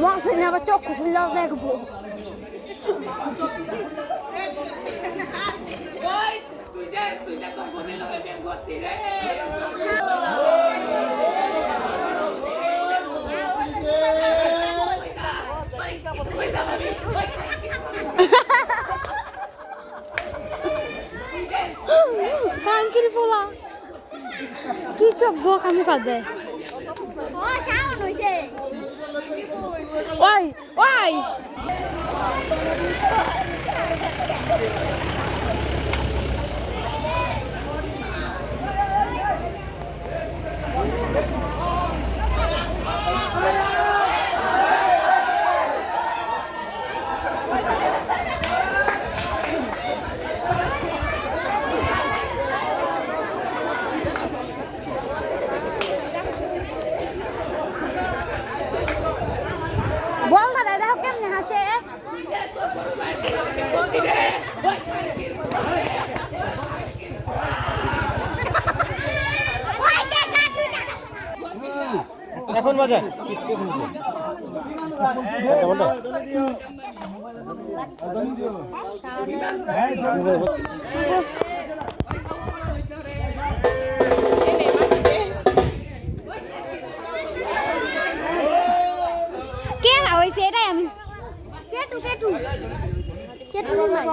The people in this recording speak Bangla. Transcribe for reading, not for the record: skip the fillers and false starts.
মশাই আবার চক্ষু খুললেও দেখবো। কানকির পোলা কি চোখ বোকা মুখা দেয়। ওই ওই বলটা দাদা কেমনে হাসে। এখন বাজার কে হয়েছে এটাই আমি কেটু কেটু কেটু নাই